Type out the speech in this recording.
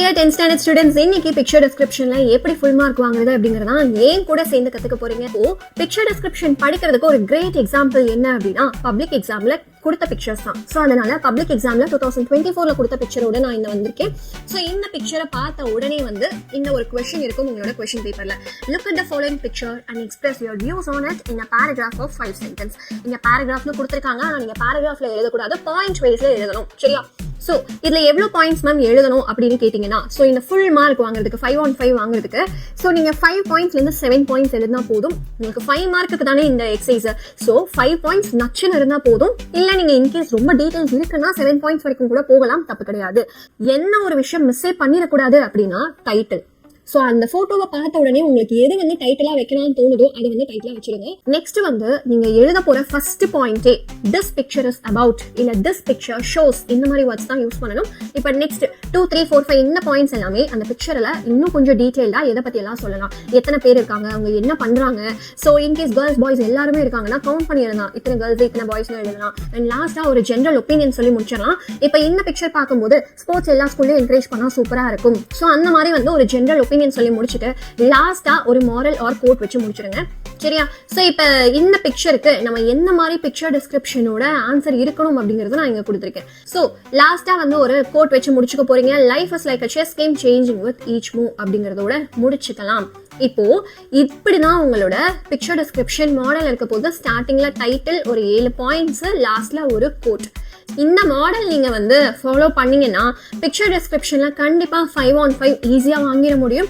Dear 10th standard students, இன்னைக்கு picture டிஸ்கிரிப்ஷன்ல எப்படி ஃபுல் மார்க் வாங்குறது அப்படிங்கறத ஏன் கூட சேர்ந்து கத்துக்க போறீங்க. பிக்சர் டிஸ்கிரிப்ஷன் படிக்கிறதுக்கு ஒரு கிரேட் எக்ஸாம்பிள் என்ன அப்படின்னா பப்ளிக் எக்ஸாம்ல கொடுத்த பிக்சர்ஸ் தான். ஸோ அதனால பப்ளிக் எக்ஸாம்ல 2024ல கொடுத்த பிக்சரோட நான் இந்த வந்திருக்கேன். ஸோ இந்த பிக்சரை பார்த்த உடனே இந்த ஒரு கொஸ்டின் இருக்கும் உங்களோட கொஸ்டின் பேப்பர்ல. Look at the following picture and express your views on it in a paragraph of 5 sentence. இங்க பேராகிராஃப்னு கொடுத்துருக்காங்க, ஆனால் நீங்க பேராகிராஃப்ல எழுதக்கூடாது, பாயிண்ட் வைஸ்ல எழுதணும். சரியா? ஸோ இதுல எவ்வளவு பாயிண்ட்ஸ் மேம் எழுதணும் அப்படின்னு கேட்டீங்கன்னா, ஸோ இந்த ஃபுல் மார்க் வாங்குறதுக்கு 5 on 5 வாங்குறதுக்கு ஸோ நீங்க 5 பாயிண்ட்ஸ்ல இருந்து 7 பாயிண்ட்ஸ் எழுதினா போதும். உங்களுக்கு 5 மார்க்குக்கு தானே இந்த எக்ஸசைஸ். ஸோ 5 பாயிண்ட்ஸ் நச்சுன்னு இருந்தா போதும். இல்ல நீங்க இன்கேஸ் ரொம்ப டீடைல்ஸ் இருக்குன்னா 7 பாயிண்ட்ஸ் வரைக்கும் கூட போகலாம், தப்பு கிடையாது. என்ன ஒரு விஷயம் மிஸ்ஸே பண்ணிடக்கூடாது அப்படின்னா டைட்டில். ஸோ அந்த போட்டோவை பார்த்த உடனே உங்களுக்கு எது டைட்டிலா வைக்கலாம்னு தோணுதோ அதை டைட்டிலா வச்சிருங்க. நெக்ஸ்ட் நீங்க எழுத போற ஃபர்ஸ்ட் பாயிண்டே திஸ் பிக்சர் இஸ் அபவுட் இல்ல திஸ் பிக்சர் ஷோஸ் இந்த மாதிரி வேர்ட்ஸ் தான் யூஸ் பண்ணணும். இப்போ நெக்ஸ்ட் 2, 3, 4, 5 இந்த பாயிண்ட்ஸ் எல்லாமே அந்த பிக்சர்ல இன்னும் கொஞ்சம் டீடைல்டா எதை பத்தி எல்லாம் சொல்லலாம். எத்தனை பேர் இருக்காங்க, அவங்க என்ன பண்றாங்க. ஸோ இன்கேஸ் கேர்ள்ஸ் பாய்ஸ் எல்லாருமே இருக்காங்கன்னா கவுண்ட் பண்ணி எழுதலாம், இத்தனை கேர்ள்ஸ் இத்தனை பாய்ஸ் எழுதலாம். அண்ட் லாஸ்டா ஒரு ஜென்ரல் ஒப்பீனியன் சொல்லி முடிச்சிடலாம். இப்போ இந்த பிக்சர் பார்க்கும்போது ஸ்போர்ட்ஸ் எல்லா ஸ்கூல்லையும் என்கரேஜ் பண்ணா சூப்பரா இருக்கும். ஸோ அந்த மாதிரி ஒரு ஜென்ரல் சொல்லி முடிச்சுட்டு லாஸ்டா ஒரு மாரல் ஆர் கோட் வச்சு முடிச்சிருங்க. சரியா? சோ இப்ப இந்த பிக்சருக்கு நம்ம என்ன மாதிரி பிக்சர் டிஸ்கிரிப்ஷனோட ஆன்சர் இருக்கணும் அப்படிங்கறத நான் இங்க கொடுத்திருக்கேன். சோ லாஸ்டா ஒரு கோட் வச்சு முடிச்சுக்க போறீங்க. Life is like a chess game changing with each move அப்படிங்கறதோட முடிச்சுக்கலாம். இப்போ இப்படிதான் உங்களோட பிக்சர் டிஸ்கிரிப்ஷன் மாடல் இருக்க போது. ஸ்டார்டிங்ல டைட்டில் ஒரு 7 பாயிண்ட்ஸ், லாஸ்ட்ல ஒரு கோட். இந்த மாடல் நீங்க ஃபாலோ பண்ணீங்கன்னா பிக்சர் டிஸ்கிரிப்ஷன்ல கண்டிப்பா 5 on 5 ஈஸியா வாங்கிட முடியும்.